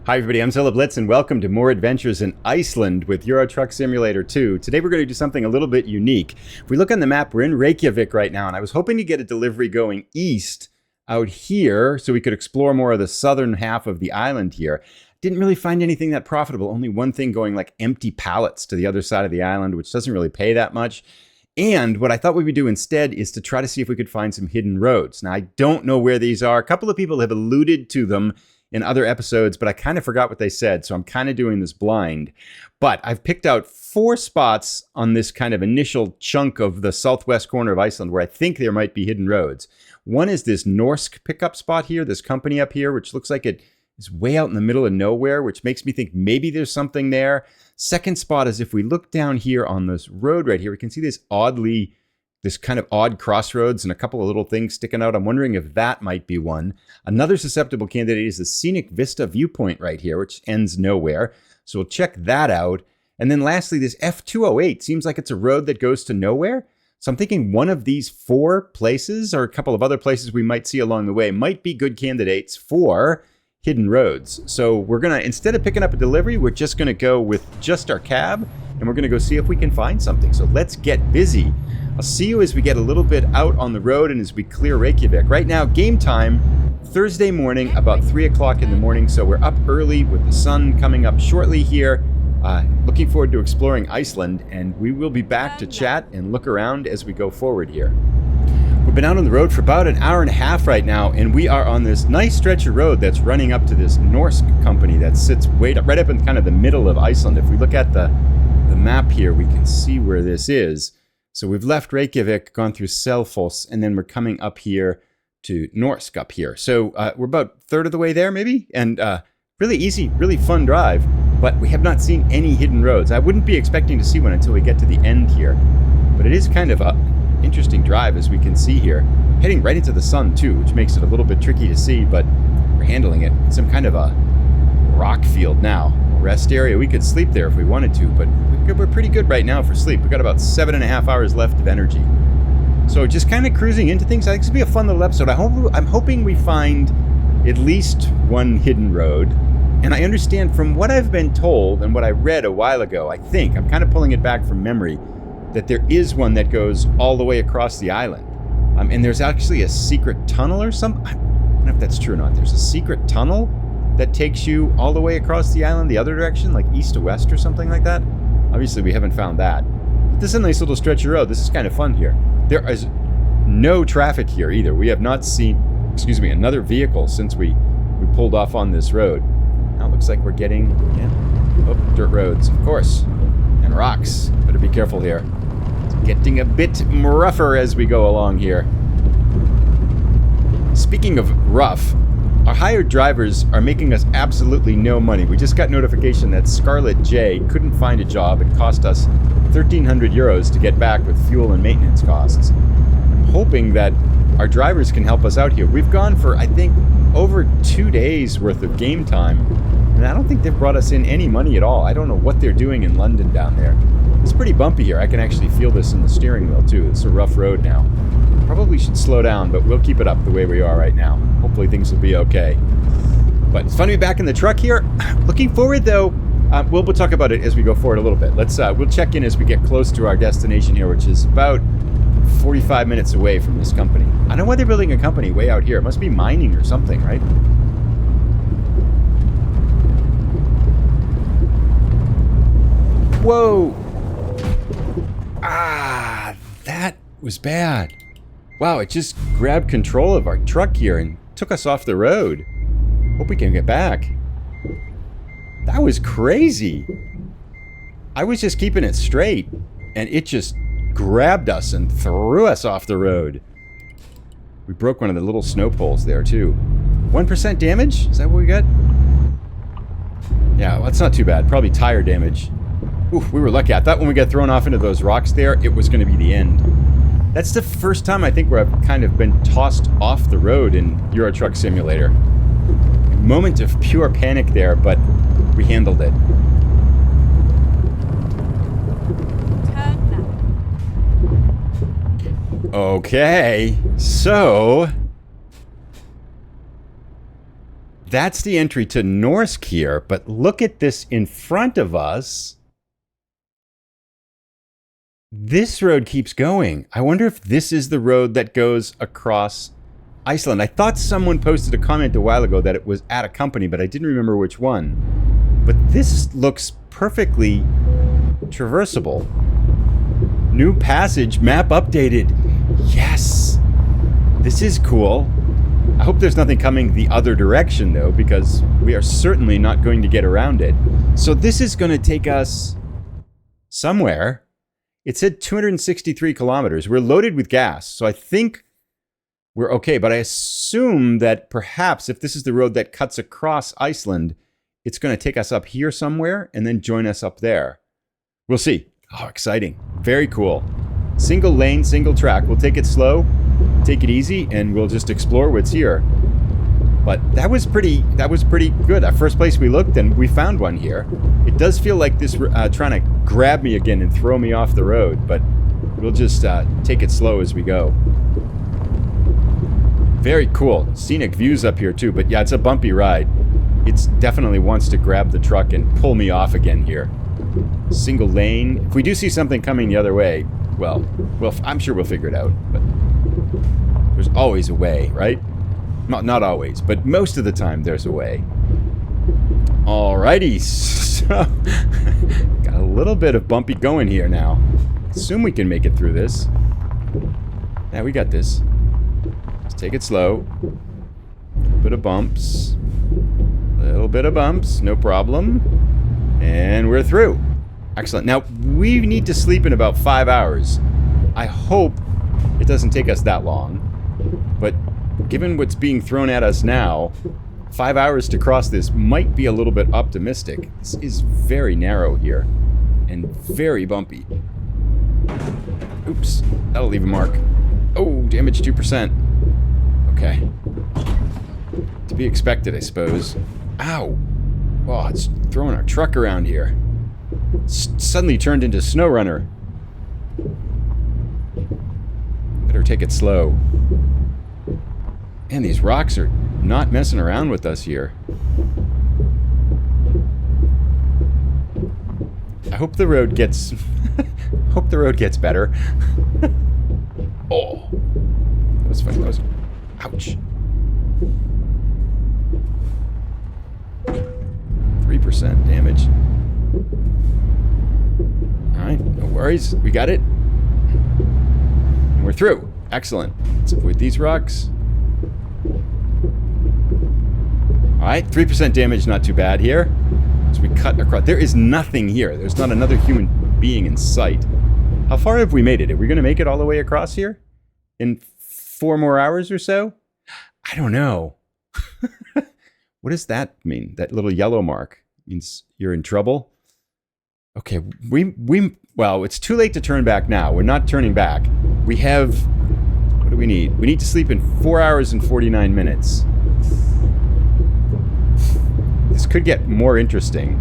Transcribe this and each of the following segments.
Hi everybody, I'm Zilla Blitz and welcome to more adventures in Iceland with Euro Truck Simulator 2. Today we're going to do something a little bit unique. If we look on the map, we're in Reykjavik right now, and I was hoping to get a delivery going east out here so we could explore more of the southern half of the island here. Didn't really find anything that profitable, only one thing going like empty pallets to the other side of the island, which doesn't really pay that much. And what I thought we would do instead is to try to see if we could find some hidden roads. Now, I don't know where these are. A couple of people have alluded to them in other episodes, but I kind of forgot what they said, so I'm kind of doing this blind. But I've picked out 4 spots on this kind of initial chunk of the southwest corner of Iceland where I think there might be hidden roads. One is this Norsk pickup spot here, this company up here, which looks like it is way out in the middle of nowhere, which makes me think maybe there's something there. Second spot is if we look down here on this road right here, we can see this kind of odd crossroads and a couple of little things sticking out. I'm wondering if that might be one. Another susceptible candidate is the Scenic Vista viewpoint right here, which ends nowhere. So we'll check that out. And then lastly, this F208 seems like it's a road that goes to nowhere. So I'm thinking one of these 4 places or a couple of other places we might see along the way might be good candidates for hidden roads. So we're going to, instead of picking up a delivery, we're just going to go with just our cab and we're going to go see if we can find something. So let's get busy. I'll see you as we get a little bit out on the road and as we clear Reykjavik. Right now, game time, Thursday morning, about 3 o'clock in the morning. So we're up early with the sun coming up shortly here. Looking forward to exploring Iceland, and we will be back to chat and look around as we go forward here. We've been out on the road for about an hour and a half right now, and we are on this nice stretch of road that's running up to this Norsk company that sits right up in kind of the middle of Iceland. If we look at the map here, we can see where this is. So we've left Reykjavik, gone through Selfoss, and then we're coming up here to Norsk up here. So we're about a third of the way there, maybe, and really easy, really fun drive, but we have not seen any hidden roads. I wouldn't be expecting to see one until we get to the end here, but it is kind of a interesting drive, as we can see here. Heading right into the sun too, which makes it a little bit tricky to see, but we're handling it. It's some kind of a rock field now. Rest area. We could sleep there if we wanted to, but we're pretty good right now for sleep. We've got about 7.5 hours left of energy. So just kind of cruising into things. I think it's going to be a fun little episode. I'm hoping we find at least one hidden road. And I understand from what I've been told and what I read a while ago, I think, I'm kind of pulling it back from memory, that there is one that goes all the way across the island. And there's actually a secret tunnel or something. I don't know if that's true or not. There's a secret tunnel that takes you all the way across the island the other direction, like east to west or something like that. Obviously, we haven't found that. But this is a nice little stretch of road. This is kind of fun here. There is no traffic here either. We have not seen, another vehicle since we pulled off on this road. Now it looks like we're getting, dirt roads, of course, and rocks. Better be careful here. It's getting a bit rougher as we go along here. Speaking of rough, our hired drivers are making us absolutely no money. We just got notification that Scarlett J couldn't find a job. It cost us 1,300 euros to get back with fuel and maintenance costs. I'm hoping that our drivers can help us out here. We've gone for, I think, over 2 days worth of game time, and I don't think they've brought us in any money at all. I don't know what they're doing in London down there. It's pretty bumpy here. I can actually feel this in the steering wheel too. It's a rough road now. Probably should slow down, but we'll keep it up the way we are right now. Hopefully things will be okay. But it's fun to be back in the truck here. Looking forward though, we'll talk about it as we go forward a little bit. We'll check in as we get close to our destination here, which is about 45 minutes away from this company. I don't know why they're building a company way out here. It must be mining or something, right? Whoa! That was bad. Wow, it just grabbed control of our truck here and took us off the road. Hope we can get back. That was crazy. I was just keeping it straight, and it just grabbed us and threw us off the road. We broke one of the little snow poles there, too. 1% damage? Is that what we got? Yeah, well, that's not too bad. Probably tire damage. Oof, we were lucky. I thought when we got thrown off into those rocks there, it was going to be the end. That's the first time I think where I've kind of been tossed off the road in Euro Truck Simulator. A moment of pure panic there, but we handled it. Okay, so That's the entry to Norsk here, but look at this in front of us. This road keeps going. I wonder if this is the road that goes across Iceland. I thought someone posted a comment a while ago that it was at a company, but I didn't remember which one. But this looks perfectly traversable. New passage, map updated. Yes! This is cool. I hope there's nothing coming the other direction, though, because we are certainly not going to get around it. So this is going to take us somewhere. It said 263 kilometers. We're loaded with gas, so I think we're okay. But I assume that perhaps if this is the road that cuts across Iceland, it's going to take us up here somewhere and then join us up there. We'll see. Oh, exciting. Very cool. Single lane, single track. We'll take it slow, take it easy, and we'll just explore what's here. But that was pretty good. At first place we looked, and we found one here. It does feel like this trying to grab me again and throw me off the road, but we'll just take it slow as we go. Very cool. Scenic views up here too, but yeah, it's a bumpy ride. It definitely wants to grab the truck and pull me off again here. Single lane. If we do see something coming the other way, well, I'm sure we'll figure it out, but there's always a way, right? Not always, but most of the time there's a way. Alrighty, so got a little bit of bumpy going here now. Assume we can make it through this. Yeah, we got this. Let's take it slow. Bit of bumps. Little bit of bumps, no problem. And we're through. Excellent. Now, we need to sleep in about 5 hours. I hope it doesn't take us that long, but given what's being thrown at us now, 5 hours to cross this might be a little bit optimistic. This is very narrow here and very bumpy. Oops, that'll leave a mark. Oh, damage 2%. Okay. To be expected, I suppose. Ow. Oh, it's throwing our truck around here. Suddenly turned into SnowRunner. Better take it slow. Man, these rocks are not messing around with us here. I hope the road gets... hope the road gets better. Oh. That was funny. That was... Ouch. 3% damage. Alright, no worries. We got it. And we're through. Excellent. Let's avoid these rocks. Alright, 3% damage, not too bad here. So we cut across. There is nothing here. There's not another human being in sight. How far have we made it? Are we going to make it all the way across here? In 4 more hours or so? I don't know. What does that mean? That little yellow mark means you're in trouble? Okay, well, it's too late to turn back now. We're not turning back. We have, what do we need? We need to sleep in 4 hours and 49 minutes. This could get more interesting.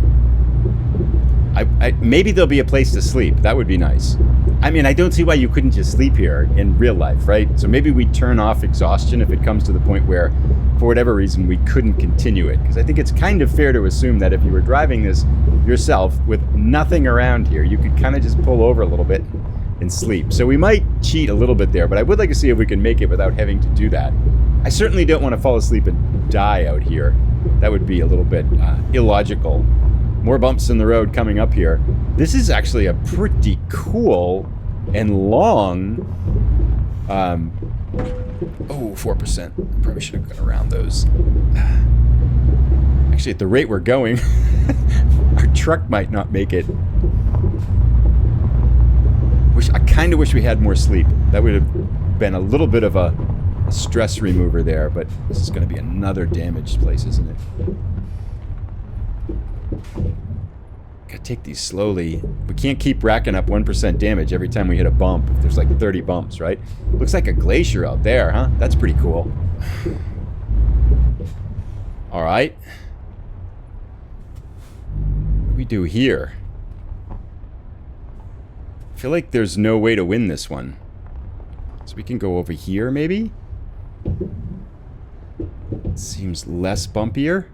Maybe there'll be a place to sleep. That would be nice. I mean, I don't see why you couldn't just sleep here in real life, right? So maybe we turn off exhaustion if it comes to the point where, for whatever reason, we couldn't continue it. Because I think it's kind of fair to assume that if you were driving this yourself with nothing around here, you could kind of just pull over a little bit and sleep. So we might cheat a little bit there, but I would like to see if we can make it without having to do that. I certainly don't want to fall asleep and die out here. That would be a little bit illogical. More bumps in the road coming up here. This is actually a pretty cool and long... 4%. Probably should have gone around those. Actually, at the rate we're going, our truck might not make it. I kind of wish we had more sleep. That would have been a little bit of a stress remover there, but this is going to be another damaged place, isn't it? Gotta take these slowly. We can't keep racking up 1% damage every time we hit a bump. If there's like 30 bumps, right? Looks like a glacier out there, huh? That's pretty cool. Alright. What do we do here? I feel like there's no way to win this one. So we can go over here, maybe? Seems less bumpier.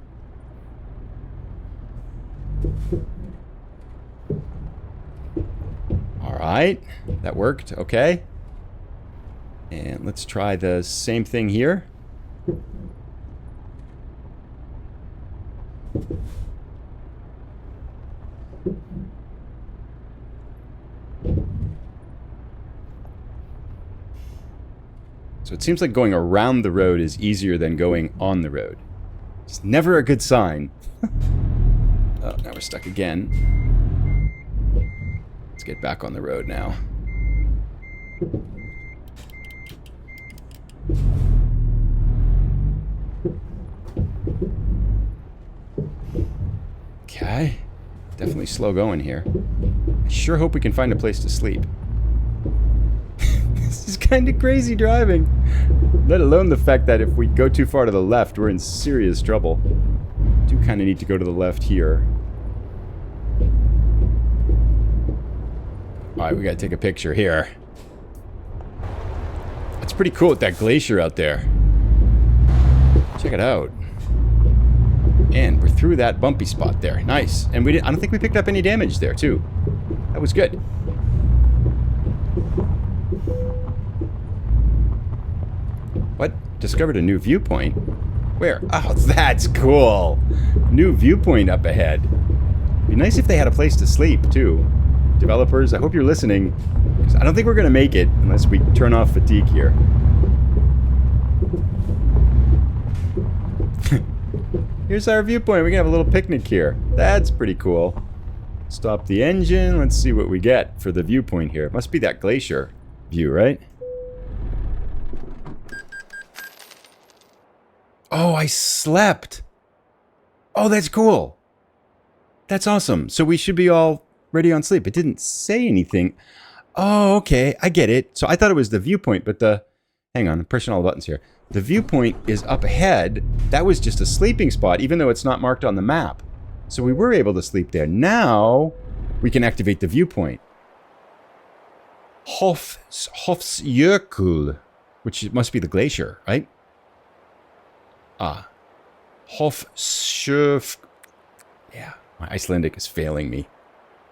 Alright, that worked, okay. And let's try the same thing here. So it seems like going around the road is easier than going on the road. It's never a good sign. Oh, now we're stuck again. Let's get back on the road now. Okay. Definitely slow going here. I sure hope we can find a place to sleep. This is kind of crazy driving. Let alone the fact that if we go too far to the left, we're in serious trouble. Do kind of need to go to the left here. Alright, we gotta take a picture here. That's pretty cool with that glacier out there. Check it out. And we're through that bumpy spot there. Nice. And we didn't, I don't think we picked up any damage there, too. That was good. What? Discovered a new viewpoint? Where? Oh, that's cool. New viewpoint up ahead. Be nice if they had a place to sleep, too. Developers, I hope you're listening. Because I don't think we're going to make it unless we turn off fatigue here. Here's our viewpoint. We can have a little picnic here. That's pretty cool. Stop the engine. Let's see what we get for the viewpoint here. It must be that glacier view, right? Oh, I slept. Oh, that's cool. That's awesome. So we should be all ready on sleep. It didn't say anything. Oh, okay. I get it. So I thought it was the viewpoint, but the... Hang on. I'm pushing all the buttons here. The viewpoint is up ahead. That was just a sleeping spot, even though it's not marked on the map. So we were able to sleep there. Now, we can activate the viewpoint. Hofsjökull, which must be the glacier, right? Ah. Hofsjöf... Yeah, my Icelandic is failing me.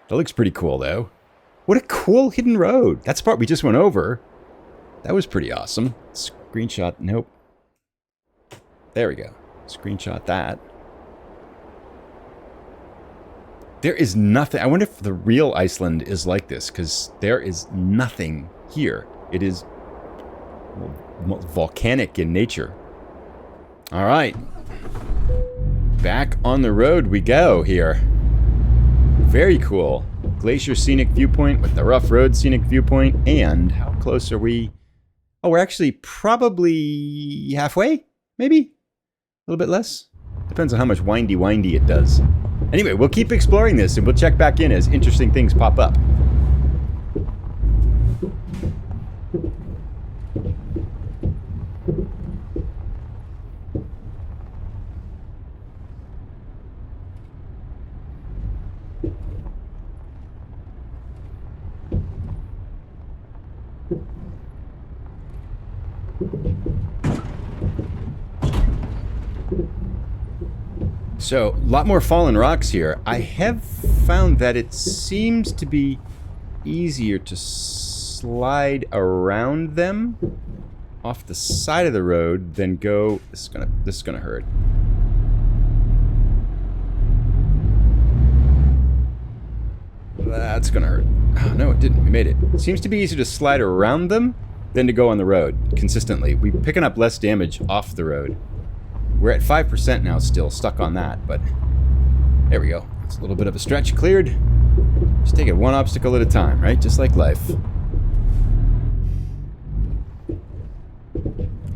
That looks pretty cool, though. What a cool hidden road. That's the part we just went over. That was pretty awesome. Screenshot. Nope. There we go. Screenshot that. There is nothing. I wonder if the real Iceland is like this, because there is nothing here. It is volcanic in nature. All right. Back on the road we go here. Very cool. Glacier scenic viewpoint with the rough road scenic viewpoint. And how close are we? Oh, we're actually probably halfway, maybe? A little bit less? Depends on how much windy it does. Anyway, we'll keep exploring this and we'll check back in as interesting things pop up. So, a lot more fallen rocks here. I have found that it seems to be easier to slide around them off the side of the road than go... This is gonna hurt. That's gonna hurt. Oh, no, it didn't. We made it. It seems to be easier to slide around them than to go on the road consistently. We're picking up less damage off the road. We're at 5% now still, stuck on that, but there we go. It's a little bit of a stretch cleared. Just take it one obstacle at a time, right? Just like life.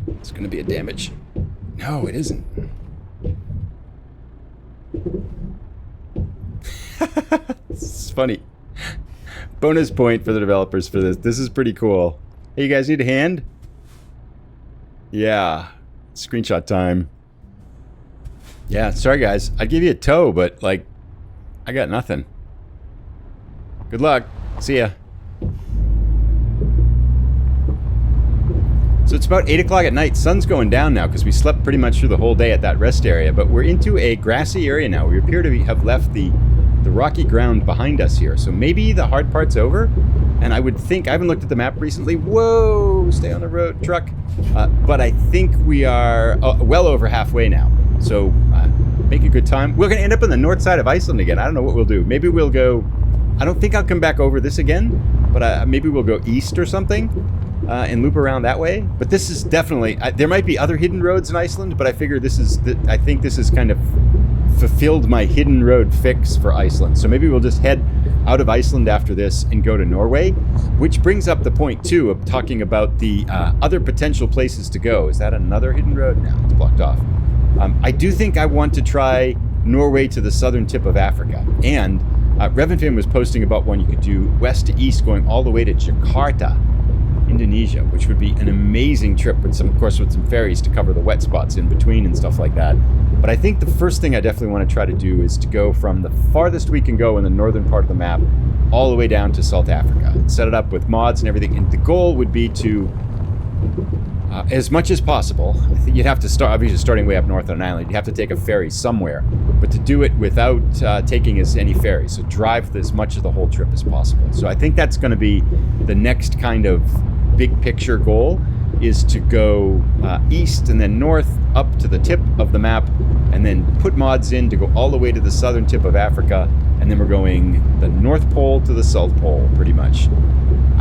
It's gonna be a damage. No, it isn't. It's funny. Bonus point for the developers for this. This is pretty cool. Hey, you guys need a hand? Yeah. Screenshot time. Yeah, sorry guys. I'd give you a tow, but like, I got nothing. Good luck. See ya. So it's about 8 o'clock at night. Sun's going down now because we slept pretty much through the whole day at that rest area. But we're into a grassy area now. We appear to have left the rocky ground behind us here. So maybe the hard part's over. And I would think, I haven't looked at the map recently. Whoa, stay on the road, truck. But I think we are well over halfway now. So make a good time. We're going to end up on the north side of Iceland again. I don't know what we'll do. Maybe we'll go, I don't think I'll come back over this again. But maybe we'll go east or something. And loop around that way. But this is definitely, there might be other hidden roads in Iceland, but I figure this is, I think this is kind of fulfilled my hidden road fix for Iceland. So maybe we'll just head out of Iceland after this and go to Norway, which brings up the point too of talking about the other potential places to go. Is that another hidden road? No, it's blocked off. I do think I want to try Norway to the southern tip of Africa. And Revenfin was posting about one you could do west to east going all the way to Jakarta, Indonesia, which would be an amazing trip with some, of course, with some ferries to cover the wet spots in between and stuff like that. But I think the first thing I definitely want to try to do is to go from the farthest we can go in the northern part of the map all the way down to South Africa and set it up with mods and everything. And the goal would be to, as much as possible, I think you'd have to start, obviously starting way up north on an island, you'd have to take a ferry somewhere, but to do it without taking any ferries, so drive as much of the whole trip as possible. So I think that's going to be the next kind of big picture goal, is to go east and then north up to the tip of the map and then put mods in to go all the way to the southern tip of Africa, and then we're going the North Pole to the South Pole pretty much.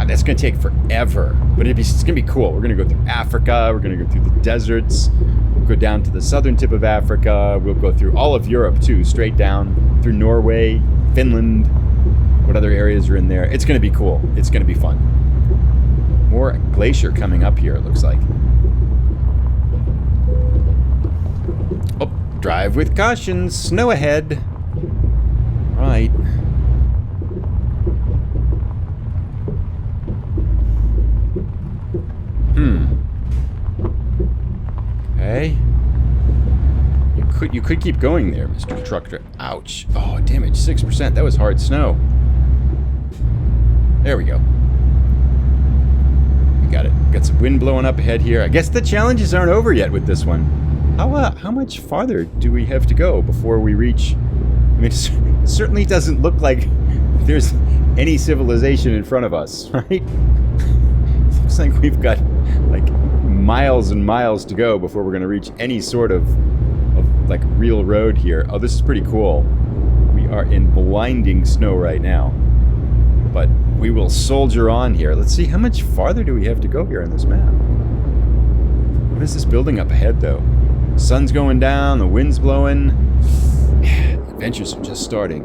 That's going to take forever, but it's going to be cool. We're going to go through Africa, we're going to go through the deserts, we'll go down to the southern tip of Africa, we'll go through all of Europe too, straight down through Norway, Finland, what other areas are in there. It's going to be cool. It's going to be fun. More glacier coming up here, it looks like. Oh, drive with caution, snow ahead. Right. Okay. You could keep going there, Mr. Trucker. Ouch. Oh, damage 6%. That was hard snow. There we go. Got it. Got some wind blowing up ahead here. I guess the challenges aren't over yet with this one. How much farther do we have to go before we reach? I mean, it certainly doesn't look like there's any civilization in front of us, right? Looks like we've got like miles and miles to go before we're going to reach any sort of like real road here. Oh, this is pretty cool. We are in blinding snow right now, but we will soldier on here. Let's see, how much farther do we have to go here on this map? What is this building up ahead, though? Sun's going down, the wind's blowing. Adventures are just starting.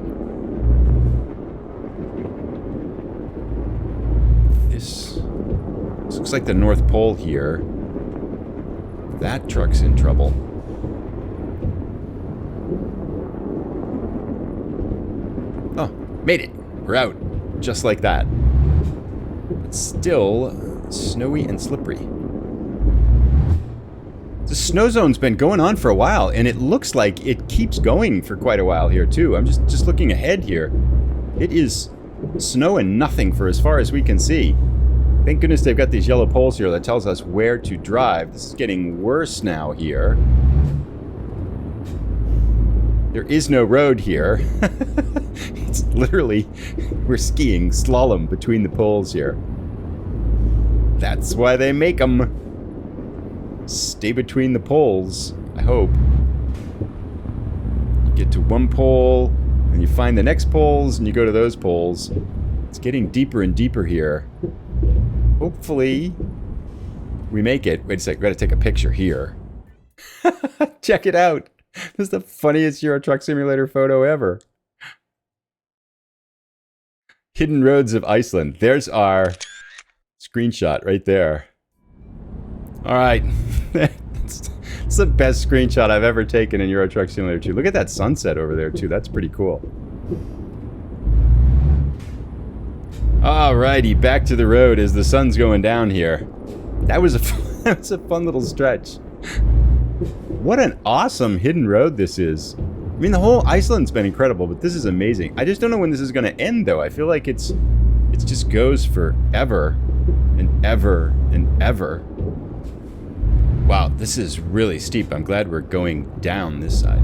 This looks like the North Pole here. That truck's in trouble. Oh, made it. We're out. Just like that. But still snowy and slippery. The snow zone's been going on for a while, and it looks like it keeps going for quite a while here too. I'm just looking ahead here. It is snow and nothing for as far as we can see. Thank goodness they've got these yellow poles here that tells us where to drive. This is getting worse now here. There is no road here. It's literally, we're skiing slalom between the poles here. That's why they make them. Stay between the poles, I hope. You get to one pole, and you find the next poles, and you go to those poles. It's getting deeper and deeper here. Hopefully, we make it. Wait a sec, we've got to take a picture here. Check it out. This is the funniest Euro Truck Simulator photo ever. Hidden roads of Iceland. There's our screenshot right there. All right. It's the best screenshot I've ever taken in Euro Truck Simulator 2. Look at that sunset over there, too. That's pretty cool. Alrighty, back to the road as the sun's going down here. That was a fun little stretch. What an awesome hidden road this is. I mean, the whole Iceland's been incredible, but this is amazing. I just don't know when this is going to end, though. I feel like it just goes forever and ever and ever. Wow, this is really steep. I'm glad we're going down this side.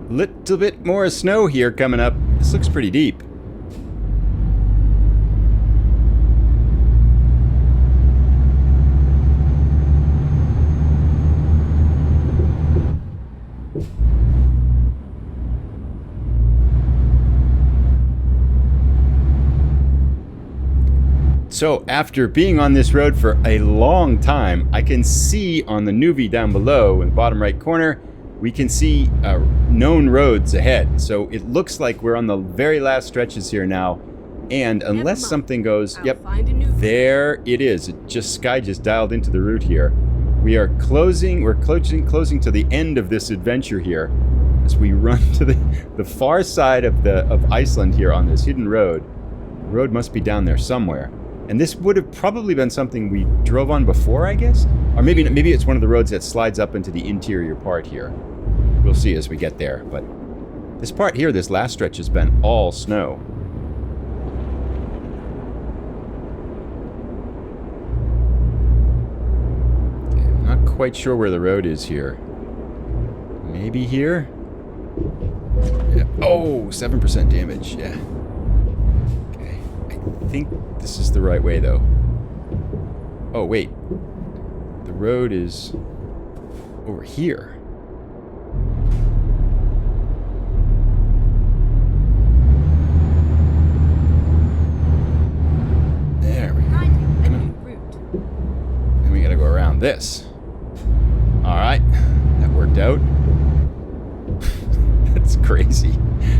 Little bit more snow here coming up. This looks pretty deep. So after being on this road for a long time, I can see on the Nuvi down below in the bottom right corner, we can see known roads ahead. So it looks like we're on the very last stretches here now. And unless something goes, yep, there it is. Sky just dialed into the route here. We're closing to the end of this adventure here as we run to the far side of Iceland here on this hidden road. The road must be down there somewhere. And this would have probably been something we drove on before, I guess? Or maybe it's one of the roads that slides up into the interior part here. We'll see as we get there. But this part here, this last stretch, has been all snow. Okay, I'm not quite sure where the road is here. Maybe here? Yeah. Oh, 7% damage, yeah. I think this is the right way, though. Oh, wait. The road is over here. There we go. And we gotta go around this. Alright. That worked out. That's crazy.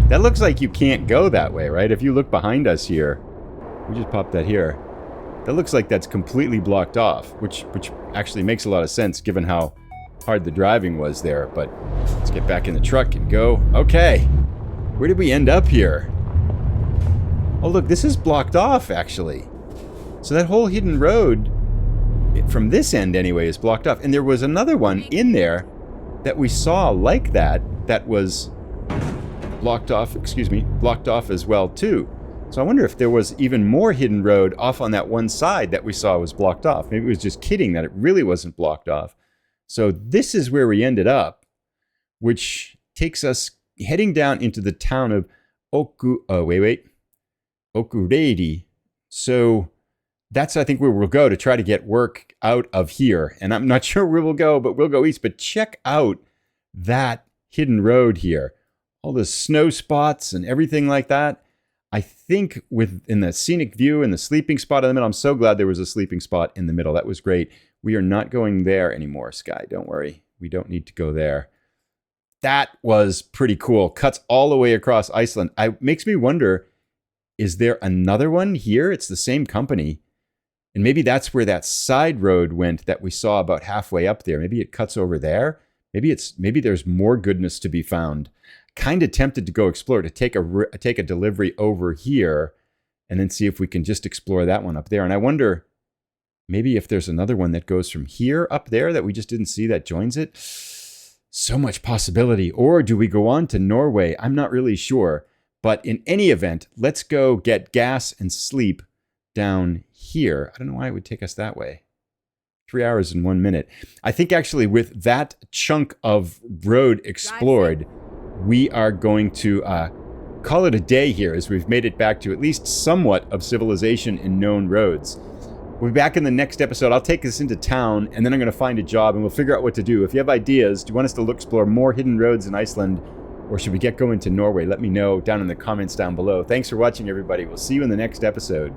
That looks like you can't go that way, right? If you look behind us here. We just popped that here. That looks like that's completely blocked off, which actually makes a lot of sense given how hard the driving was there. But let's get back in the truck and go. Okay, where did we end up here? Oh, look, this is blocked off, actually. So that whole hidden road, from this end anyway, is blocked off. And there was another one in there that we saw like that was blocked off as well, too. So I wonder if there was even more hidden road off on that one side that we saw was blocked off. Maybe it was just kidding that it really wasn't blocked off. So this is where we ended up, which takes us heading down into the town of Okuredi. So that's, I think, where we'll go to try to get work out of here. And I'm not sure where we'll go, but we'll go east. But check out that hidden road here. All the snow spots and everything like that. I think in the scenic view and the sleeping spot in the middle, I'm so glad there was a sleeping spot in the middle. That was great. We are not going there anymore, Sky. Don't worry. We don't need to go there. That was pretty cool. Cuts all the way across Iceland. Makes me wonder, is there another one here? It's the same company. And maybe that's where that side road went that we saw about halfway up there. Maybe it cuts over there. Maybe there's more goodness to be found. Kind of tempted to go explore, to take a delivery over here and then see if we can just explore that one up there. And I wonder maybe if there's another one that goes from here up there that we just didn't see that joins it. So much possibility. Or do we go on to Norway? I'm not really sure. But in any event, let's go get gas and sleep down here. I don't know why it would take us that way. 3 hours and 1 minute. I think actually with that chunk of road explored, we are going to call it a day here as we've made it back to at least somewhat of civilization in known roads. We'll be back in the next episode. I'll take us into town and then I'm going to find a job and we'll figure out what to do. If you have ideas, do you want us to explore more hidden roads in Iceland or should we get going to Norway? Let me know down in the comments down below. Thanks for watching, everybody. We'll see you in the next episode.